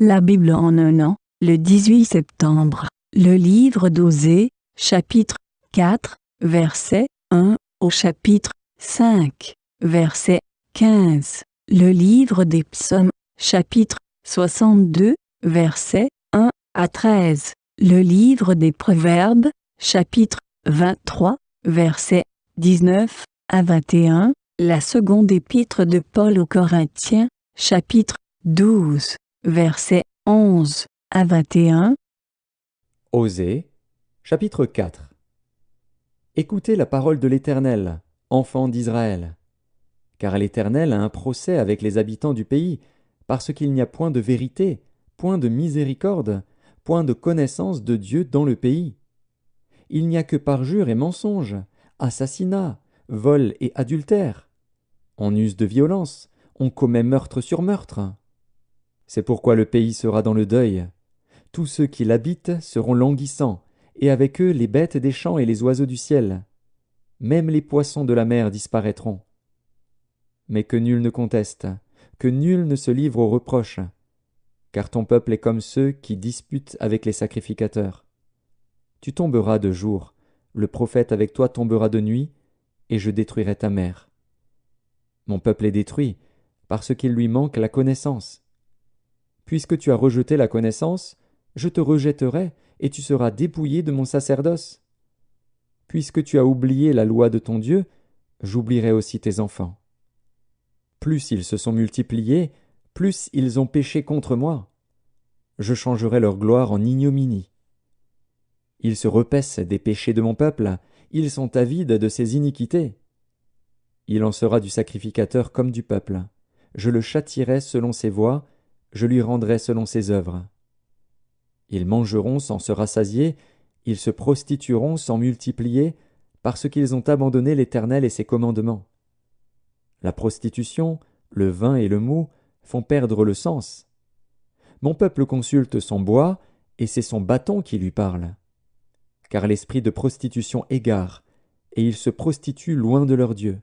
La Bible en un an, le 18 septembre. Le livre d'Osée, chapitre 4, verset 1 au chapitre 5, verset 15. Le livre des psaumes, chapitre 62, verset 1 à 13. Le livre des proverbes, chapitre 23, verset 19 à 21. La seconde épître de Paul aux Corinthiens, chapitre 12, verset 11 à 21. Osée, chapitre 4. Écoutez la parole de l'Éternel, enfants d'Israël. Car l'Éternel a un procès avec les habitants du pays, parce qu'il n'y a point de vérité, point de miséricorde, point de connaissance de Dieu dans le pays. Il n'y a que parjure et mensonge, assassinat, vol et adultère. On use de violence, on commet meurtre sur meurtre. C'est pourquoi le pays sera dans le deuil. Tous ceux qui l'habitent seront languissants, et avec eux les bêtes des champs et les oiseaux du ciel. Même les poissons de la mer disparaîtront. Mais que nul ne conteste, que nul ne se livre aux reproches, car ton peuple est comme ceux qui disputent avec les sacrificateurs. Tu tomberas de jour, le prophète avec toi tombera de nuit, et je détruirai ta mère. Mon peuple est détruit, parce qu'il lui manque la connaissance. Puisque tu as rejeté la connaissance, je te rejetterai, et tu seras dépouillé de mon sacerdoce. Puisque tu as oublié la loi de ton Dieu, j'oublierai aussi tes enfants. Plus ils se sont multipliés, plus ils ont péché contre moi. Je changerai leur gloire en ignominie. Ils se repaissent des péchés de mon peuple, ils sont avides de ses iniquités. Il en sera du sacrificateur comme du peuple. Je le châtierai selon ses voies, je lui rendrai selon ses œuvres. Ils mangeront sans se rassasier, ils se prostitueront sans multiplier, parce qu'ils ont abandonné l'Éternel et ses commandements. La prostitution, le vin et le mou font perdre le sens. Mon peuple consulte son bois, et c'est son bâton qui lui parle. Car l'esprit de prostitution égare, et ils se prostituent loin de leur Dieu.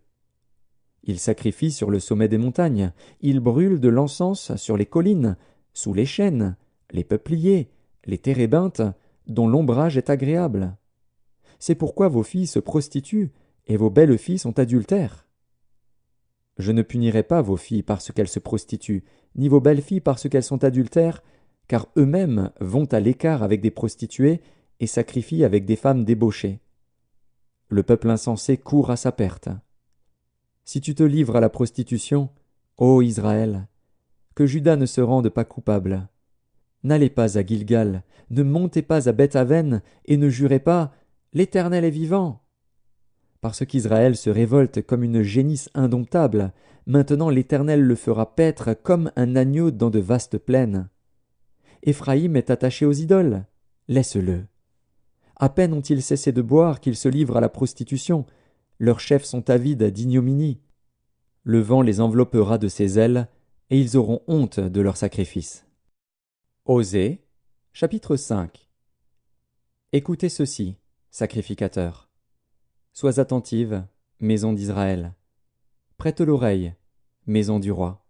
Ils sacrifient sur le sommet des montagnes, ils brûlent de l'encens sur les collines, sous les chênes, les peupliers, les térébinthes, dont l'ombrage est agréable. C'est pourquoi vos filles se prostituent, et vos belles filles sont adultères. Je ne punirai pas vos filles parce qu'elles se prostituent, ni vos belles filles parce qu'elles sont adultères, car eux-mêmes vont à l'écart avec des prostituées et sacrifient avec des femmes débauchées. Le peuple insensé court à sa perte. Si tu te livres à la prostitution, ô Israël, que Juda ne se rende pas coupable. N'allez pas à Gilgal, ne montez pas à Beth-Aven, et ne jurez pas « L'Éternel est vivant !» Parce qu'Israël se révolte comme une génisse indomptable, maintenant l'Éternel le fera paître comme un agneau dans de vastes plaines. Éphraïm est attaché aux idoles, laisse-le. À peine ont-ils cessé de boire qu'ils se livrent à la prostitution, leurs chefs sont avides d'ignominie. Le vent les enveloppera de ses ailes, et ils auront honte de leurs sacrifices. Osée, chapitre 5. Écoutez ceci, sacrificateurs. Sois attentive, maison d'Israël. Prête l'oreille, maison du roi.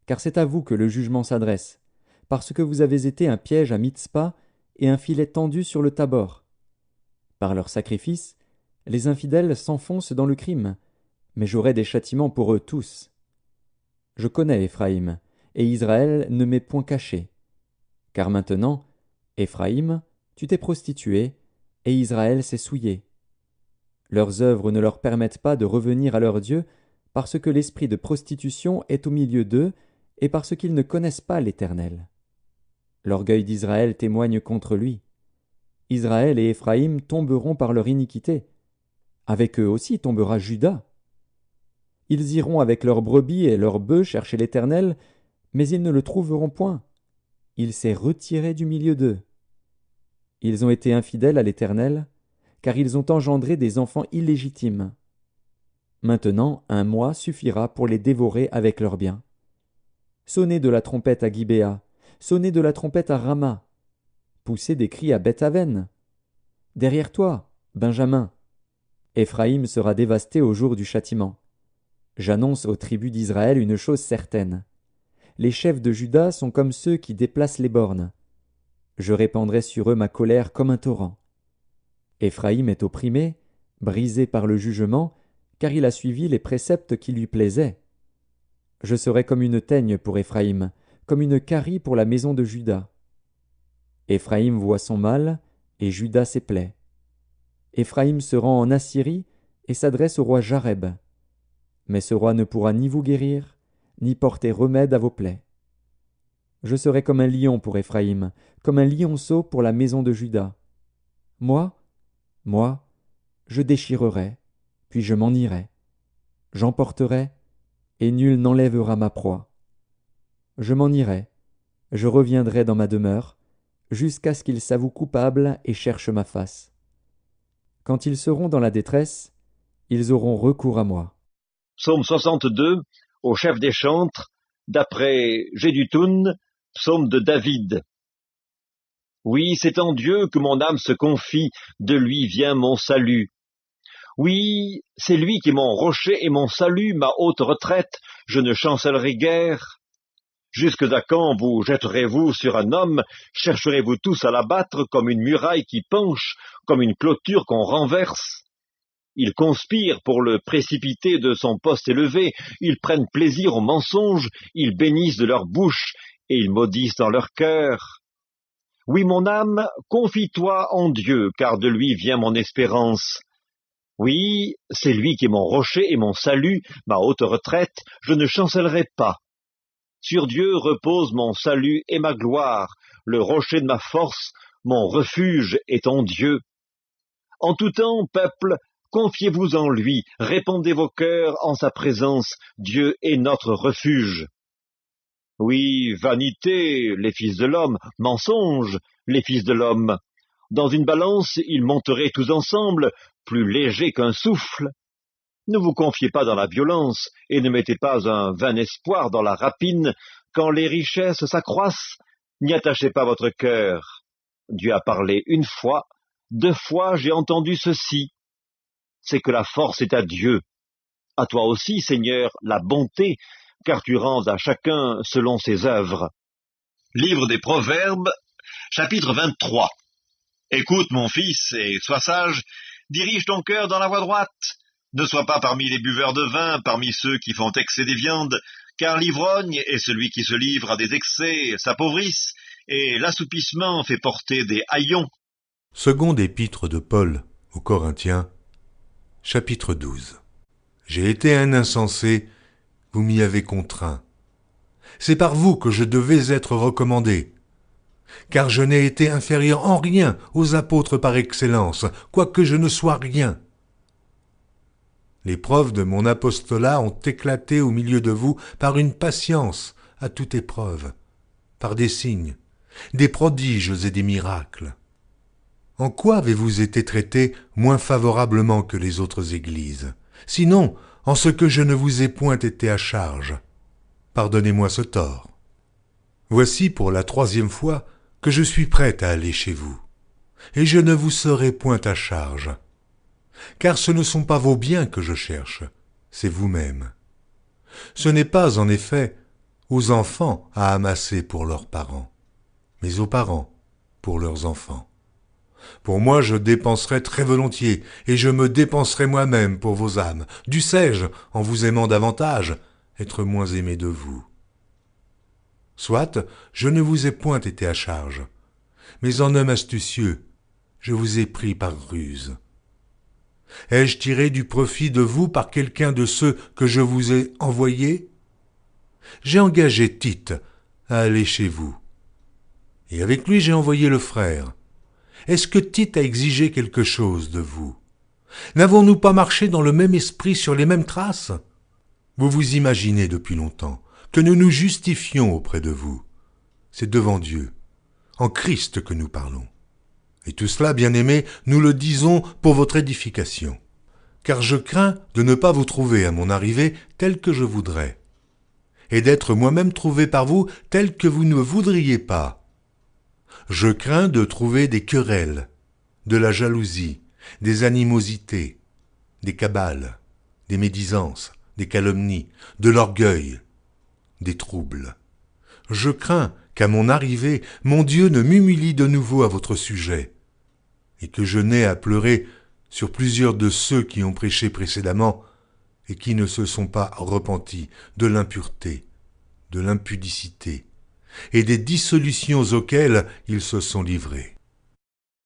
Car c'est à vous que le jugement s'adresse, parce que vous avez été un piège à Mitzpa et un filet tendu sur le Tabor. Par leurs sacrifices, les infidèles s'enfoncent dans le crime, mais j'aurai des châtiments pour eux tous. Je connais Éphraïm, et Israël ne m'est point caché. Car maintenant, Éphraïm, tu t'es prostitué, et Israël s'est souillé. Leurs œuvres ne leur permettent pas de revenir à leur Dieu, parce que l'esprit de prostitution est au milieu d'eux, et parce qu'ils ne connaissent pas l'Éternel. L'orgueil d'Israël témoigne contre lui. Israël et Éphraïm tomberont par leur iniquité. Avec eux aussi tombera Juda. Ils iront avec leurs brebis et leurs bœufs chercher l'Éternel, mais ils ne le trouveront point. Il s'est retiré du milieu d'eux. Ils ont été infidèles à l'Éternel, car ils ont engendré des enfants illégitimes. Maintenant, un mois suffira pour les dévorer avec leurs biens. Sonnez de la trompette à Gibéa, sonnez de la trompette à Rama, poussez des cris à Beth-Aven. Derrière toi, Benjamin, Éphraïm sera dévasté au jour du châtiment. J'annonce aux tribus d'Israël une chose certaine. les chefs de Juda sont comme ceux qui déplacent les bornes. Je répandrai sur eux ma colère comme un torrent. Éphraïm est opprimé, brisé par le jugement, car il a suivi les préceptes qui lui plaisaient. Je serai comme une teigne pour Éphraïm, comme une carie pour la maison de Juda. Éphraïm voit son mal, et Juda ses plaies. Éphraïm se rend en Assyrie et s'adresse au roi Jareb. Mais ce roi ne pourra ni vous guérir, ni porter remède à vos plaies. Je serai comme un lion pour Éphraïm, comme un lionceau pour la maison de Juda. Moi, je déchirerai, puis je m'en irai. J'emporterai, et nul n'enlèvera ma proie. Je m'en irai, je reviendrai dans ma demeure, jusqu'à ce qu'ils s'avouent coupables et cherchent ma face. Quand ils seront dans la détresse, ils auront recours à moi. Psaume 62, au chef des chantres, d'après Géduthun, psaume de David. Oui, c'est en Dieu que mon âme se confie, de lui vient mon salut. Oui, c'est lui qui est mon rocher et mon salut, ma haute retraite, je ne chancellerai guère. Jusque à quand vous jetterez-vous sur un homme, chercherez-vous tous à l'abattre comme une muraille qui penche, comme une clôture qu'on renverse? Ils conspirent pour le précipiter de son poste élevé, ils prennent plaisir au mensonge, ils bénissent de leur bouche, et ils maudissent dans leur cœur. Oui, mon âme, confie-toi en Dieu, car de lui vient mon espérance. Oui, c'est lui qui est mon rocher et mon salut, ma haute retraite, je ne chancellerai pas. Sur Dieu repose mon salut et ma gloire, le rocher de ma force, mon refuge est en Dieu. En tout temps, peuple, confiez-vous en lui, répandez vos cœurs en sa présence, Dieu est notre refuge. Oui, vanité, les fils de l'homme, mensonge, les fils de l'homme. Dans une balance, ils monteraient tous ensemble, plus légers qu'un souffle. Ne vous confiez pas dans la violence, et ne mettez pas un vain espoir dans la rapine. Quand les richesses s'accroissent, n'y attachez pas votre cœur. Dieu a parlé une fois, 2 fois j'ai entendu ceci. C'est que la force est à Dieu. À toi aussi, Seigneur, la bonté, car tu rends à chacun selon ses œuvres. Livre des Proverbes, chapitre 23. Écoute, mon fils, et sois sage, dirige ton cœur dans la voie droite. Ne sois pas parmi les buveurs de vin, parmi ceux qui font excès des viandes, car l'ivrogne et celui qui se livre à des excès s'appauvrissent, et l'assoupissement fait porter des haillons. Seconde épître de Paul aux Corinthiens, chapitre 12. J'ai été un insensé, vous m'y avez contraint. C'est par vous que je devais être recommandé, car je n'ai été inférieur en rien aux apôtres par excellence, quoique je ne sois rien. Les preuves de mon apostolat ont éclaté au milieu de vous par une patience à toute épreuve, par des signes, des prodiges et des miracles. En quoi avez-vous été traités moins favorablement que les autres églises? Sinon, en ce que je ne vous ai point été à charge. Pardonnez-moi ce tort. Voici pour la 3e fois que je suis prêt à aller chez vous, et je ne vous serai point à charge. Car ce ne sont pas vos biens que je cherche, c'est vous-même. Ce n'est pas, en effet, aux enfants à amasser pour leurs parents, mais aux parents pour leurs enfants. Pour moi, je dépenserai très volontiers, et je me dépenserai moi-même pour vos âmes. Dussé-je, en vous aimant davantage, être moins aimé de vous? Soit, je ne vous ai point été à charge, mais en homme astucieux, je vous ai pris par ruse. Ai-je tiré du profit de vous par quelqu'un de ceux que je vous ai envoyés? J'ai engagé Tite à aller chez vous, et avec lui j'ai envoyé le frère. Est-ce que Tite a exigé quelque chose de vous? N'avons-nous pas marché dans le même esprit sur les mêmes traces? Vous vous imaginez depuis longtemps que nous nous justifions auprès de vous. C'est devant Dieu, en Christ que nous parlons. Et tout cela, bien-aimés, nous le disons pour votre édification. Car je crains de ne pas vous trouver à mon arrivée tel que je voudrais, et d'être moi-même trouvé par vous tel que vous ne voudriez pas. Je crains de trouver des querelles, de la jalousie, des animosités, des cabales, des médisances, des calomnies, de l'orgueil, des troubles, Je crains qu'à mon arrivée, mon Dieu ne m'humilie de nouveau à votre sujet, et que je n'aie à pleurer sur plusieurs de ceux qui ont prêché précédemment et qui ne se sont pas repentis de l'impureté, de l'impudicité et des dissolutions auxquelles ils se sont livrés.